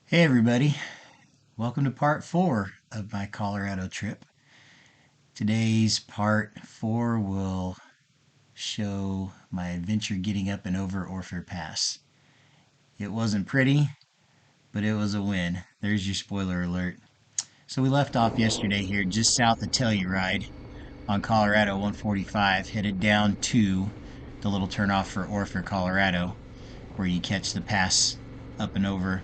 Hey everybody, welcome to part 4 of my Colorado trip. Today's part 4 will show my adventure getting up and over Orphir Pass. It wasn't pretty, but it was a win. There's your spoiler alert. So we left off yesterday here just south of Telluride on Colorado 145, headed down to the little turnoff for Orphir, Colorado, where you catch the pass up and over.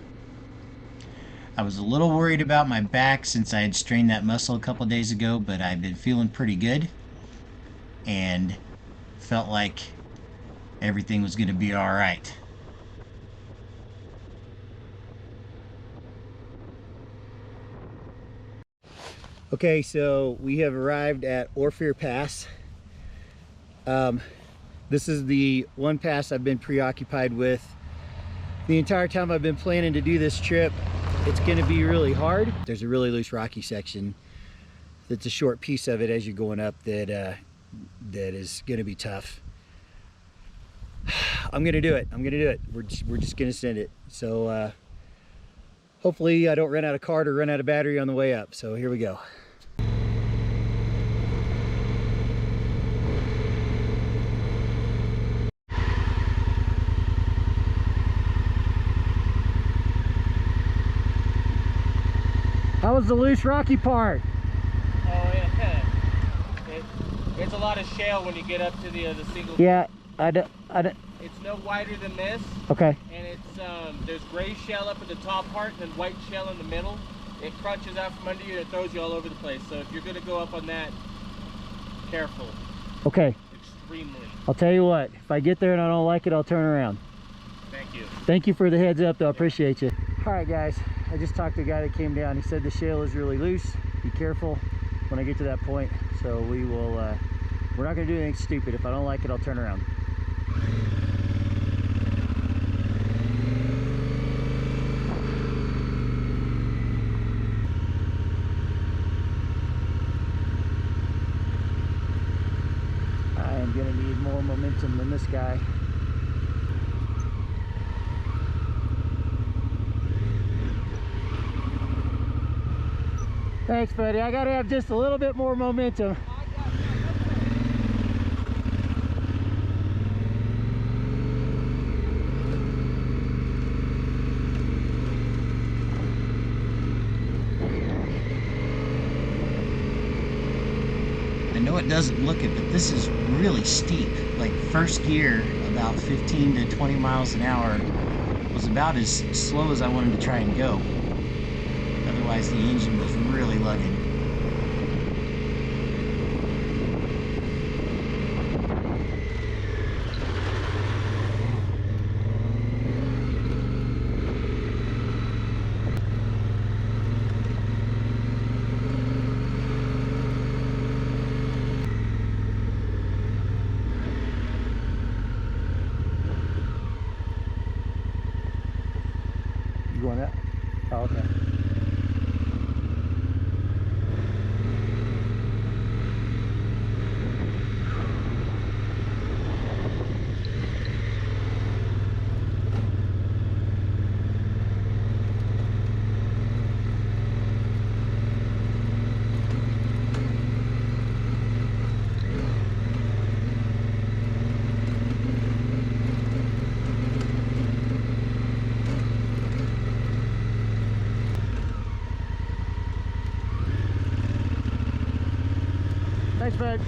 I was a little worried about my back since I had strained that muscle a couple days ago, but I've been feeling pretty good and felt like everything was going to be all right. Okay, so we have arrived at Orphir Pass. This is the one pass I've been preoccupied with the entire time I've been planning to do this trip. It's going to be really hard. There's a really loose rocky section that's a short piece of it as you're going up that is going to be tough. I'm going to do it. We're just going to send it. So hopefully I don't run out of card or run out of battery on the way up. So here we go. How was the loose rocky part? Oh yeah, it's a lot of shale when you get up to the single. Yeah, I don't. It's no wider than this. Okay. And it's there's gray shale up at the top part and then white shale in the middle. It crunches out from under you and it throws you all over the place. So if you're gonna go up on that, careful. Okay. Extremely. I'll tell you what. If I get there and I don't like it, I'll turn around. Thank you. Thank you for the heads up, though. I appreciate you. All right, guys. I just talked to a guy that came down. He said the shale is really loose. Be careful when I get to that point. So we will, we're not going to do anything stupid. If I don't like it, I'll turn around. I am going to need more momentum than this guy. Thanks, buddy. I gotta have just a little bit more momentum. I know it doesn't look it, but this is really steep. Like first gear, about 15 to 20 miles an hour, was about as slow as I wanted to try and go. Otherwise, the engine was really lugging. You going up? Oh, okay. Thanks, bud.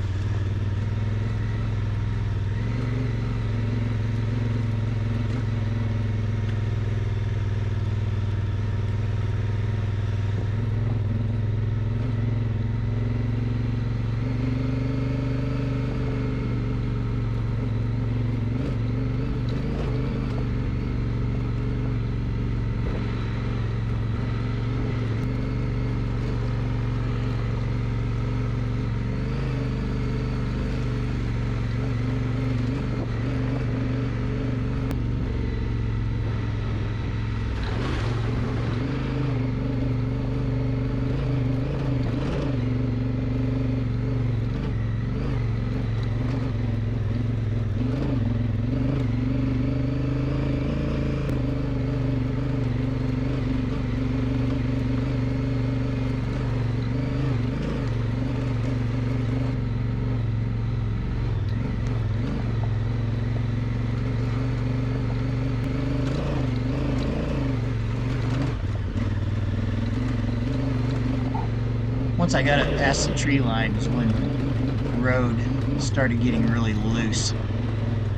Once I got it past the tree line was when the road started getting really loose.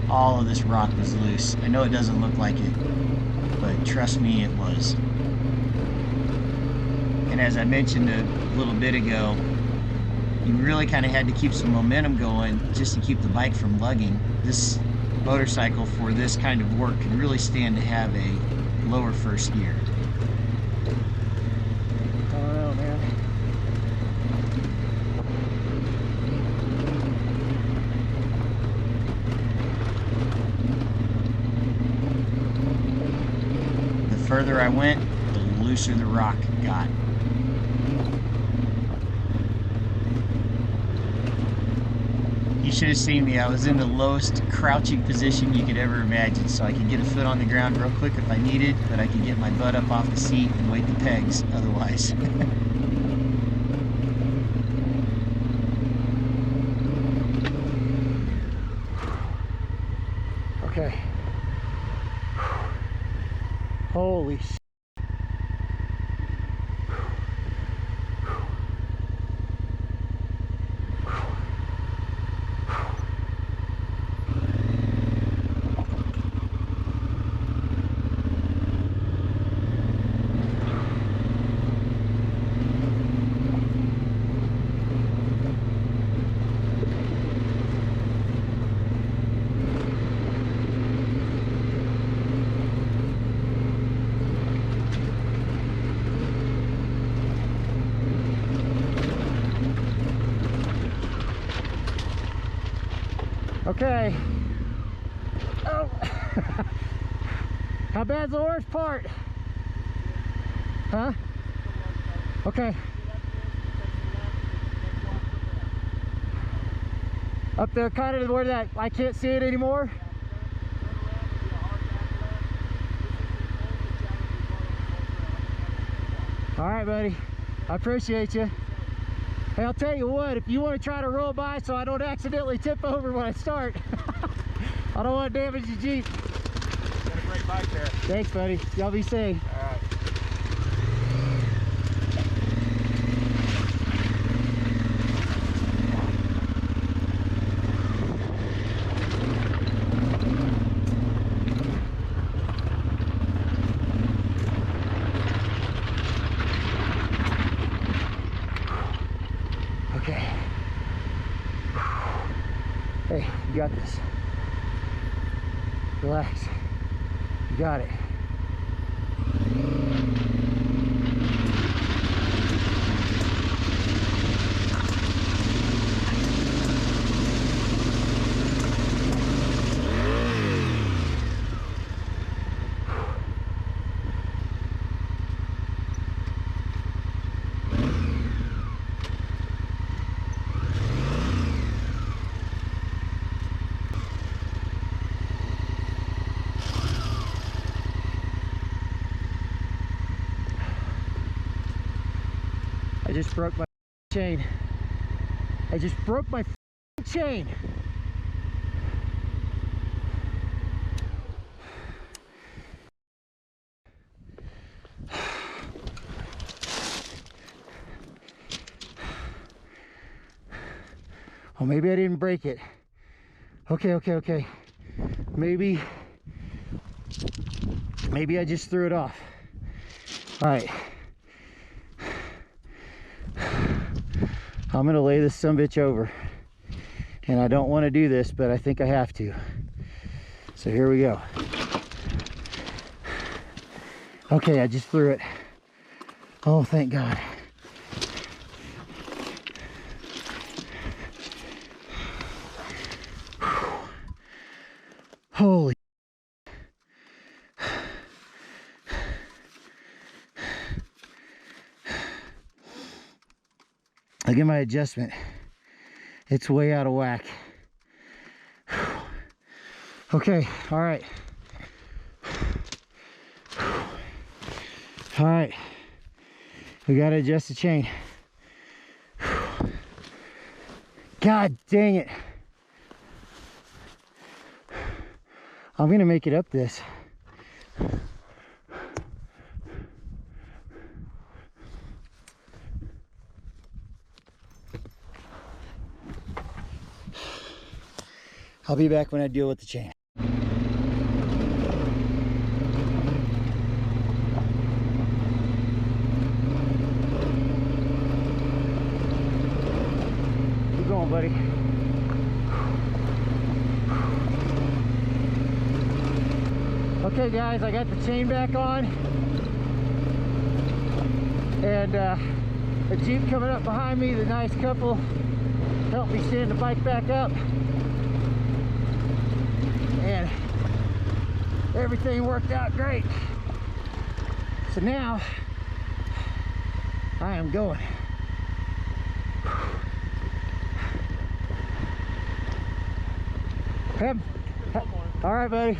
All of this rock was loose. I know it doesn't look like it, but trust me, it was. And as I mentioned a little bit ago, you really kind of had to keep some momentum going just to keep the bike from lugging. This motorcycle for this kind of work could really stand to have a lower first gear. I don't know, man. The further I went, the looser the rock got. You should have seen me. I was in the lowest crouching position you could ever imagine, so I could get a foot on the ground real quick if I needed, but I could get my butt up off the seat and weight the pegs otherwise. Okay. Holy shit. Okay. Oh. How bad's the worst part? Huh? Okay. Up there, kind of where that I can't see it anymore. All right, buddy. I appreciate you. Hey, I'll tell you what, if you want to try to roll by so I don't accidentally tip over when I start, I don't want to damage the Jeep. Got a great bike there. Thanks, buddy. Y'all be safe. All right. Okay. Hey, you got this. Relax. You got it. I just broke my chain. I just broke my chain. Oh, maybe I didn't break it. Okay. Maybe I just threw it off. All right. I'm gonna lay this sumbitch over, and I don't want to do this, but I think I have to. So here we go. Okay, I just threw it. Oh, thank God. Holy. Look at my adjustment. It's way out of whack. Okay, all right. All right. We gotta adjust the chain. God dang it. I'm gonna make it up this. I'll be back when I deal with the chain. Keep going, buddy. Okay guys, I got the chain back on, and a Jeep coming up behind me, the nice couple helped me stand the bike back up, and everything worked out great. So now I am going. All right, buddy.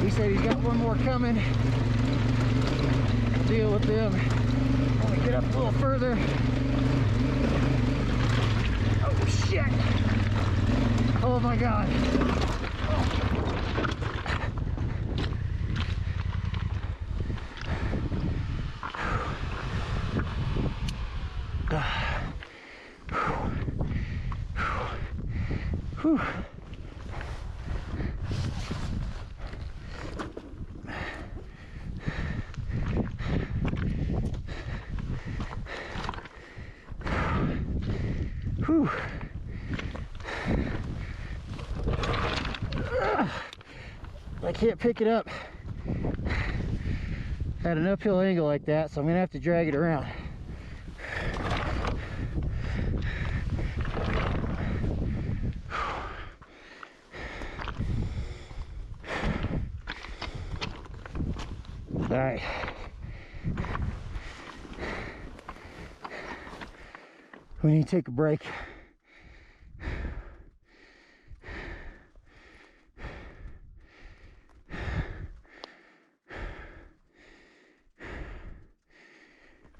He said he's got one more coming. I'll deal with them. I'm gonna get up a little further. Oh shit! Oh my god! Whew. Whew. I can't pick it up at an uphill angle like that, so I'm gonna have to drag it around. All right. We need to take a break.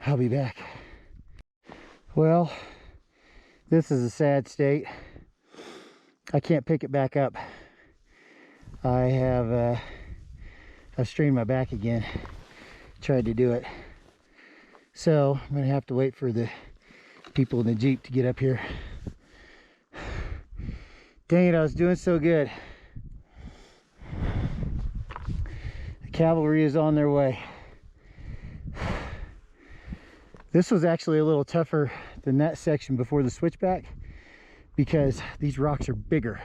I'll be back. Well, this is a sad state. I can't pick it back up. I've strained my back again. Tried to do it. So I'm gonna have to wait for the people in the Jeep to get up here. Dang it, I was doing so good. The cavalry is on their way. This was actually a little tougher than that section before the switchback because these rocks are bigger.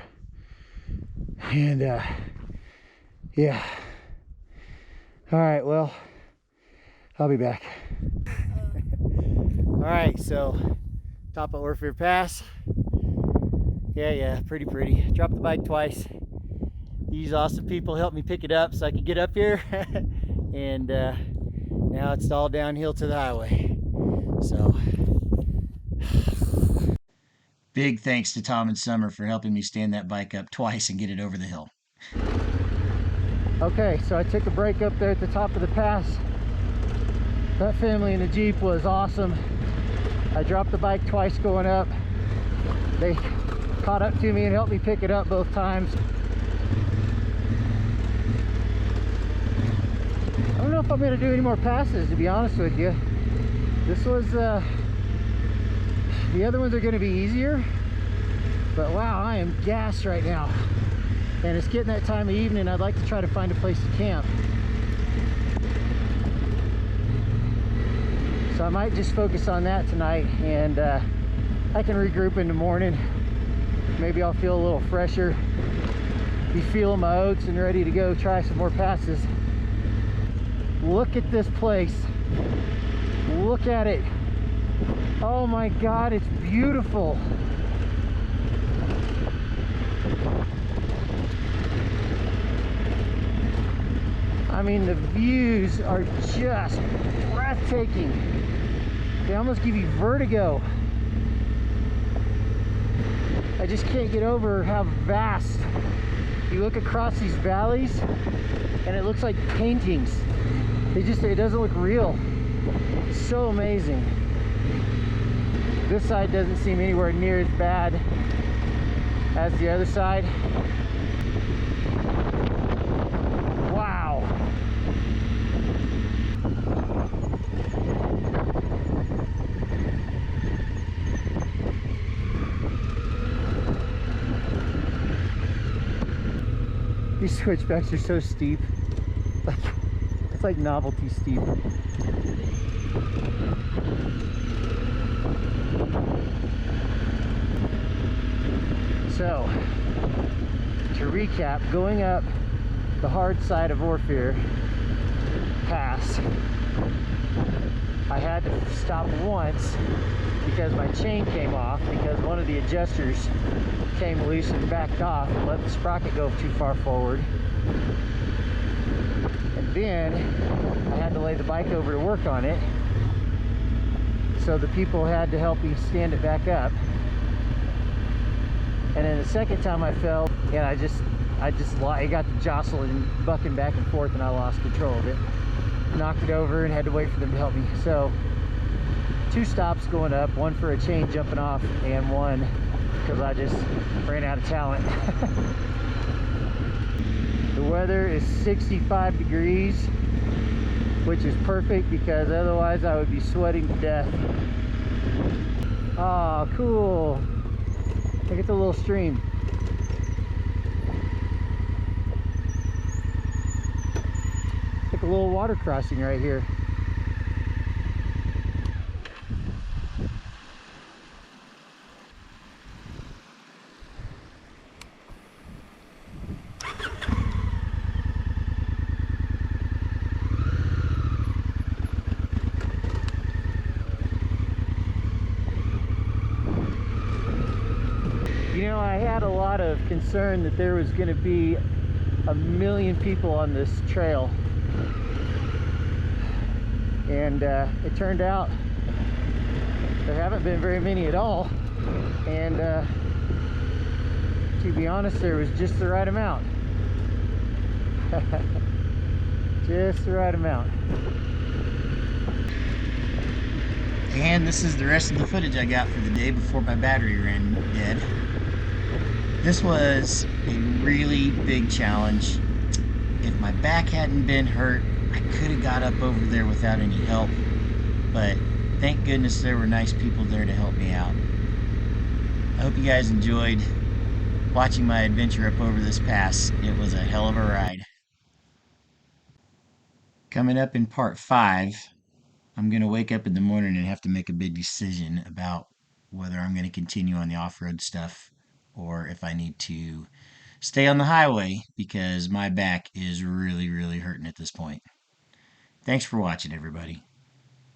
And yeah. All right, well, I'll be back. All right, so top of Orphir Pass. Yeah, pretty. Dropped the bike twice. These awesome people helped me pick it up so I could get up here. And now it's all downhill to the highway. So Big thanks to Tom and Summer for helping me stand that bike up twice and get it over the hill. okay, so I took a break up there at the top of the pass. That family in the Jeep was awesome. I dropped the bike twice going up. They caught up to me and helped me pick it up both times. I don't know if I'm going to do any more passes, to be honest with you. This was, the other ones are going to be easier. But wow, I am gassed right now. And it's getting that time of evening. I'd like to try to find a place to camp. So I might just focus on that tonight, and I can regroup in the morning. Maybe I'll feel a little fresher, be feeling my oats and ready to go try some more passes. Look at this place. Look at it. Oh my God, it's beautiful. I mean, the views are just breathtaking. They almost give you vertigo. I just can't get over how vast. You look across these valleys and it looks like paintings. It doesn't look real. It's so amazing. This side doesn't seem anywhere near as bad as the other side. These switchbacks are so steep. Like, it's like novelty steep. So, to recap, going up the hard side of Orphir Pass, I had to stop once because my chain came off, because one of the adjusters came loose and backed off and let the sprocket go too far forward. And then I had to lay the bike over to work on it, so the people had to help me stand it back up. And then the second time I fell, and it got to jostling, bucking back and forth, and I lost control of it. Knocked it over and had to wait for them to help me. So 2 stops going up, one for a chain jumping off, and one because I just ran out of talent. The weather is 65 degrees, which is perfect because otherwise I would be sweating to death. Oh, cool. Look at the little stream. It's like a little water crossing right here. You know, I had a lot of concern that there was going to be a million people on this trail, and it turned out there haven't been very many at all, and to be honest, there was just the right amount. Just the right amount. And this is the rest of the footage I got for the day before my battery ran dead. This was a really big challenge. If my back hadn't been hurt, I could have got up over there without any help, but thank goodness there were nice people there to help me out. I hope you guys enjoyed watching my adventure up over this pass. It was a hell of a ride. Coming up in part 5, I'm going to wake up in the morning and have to make a big decision about whether I'm going to continue on the off-road stuff or if I need to stay on the highway because my back is really, really hurting at this point. Thanks for watching, everybody.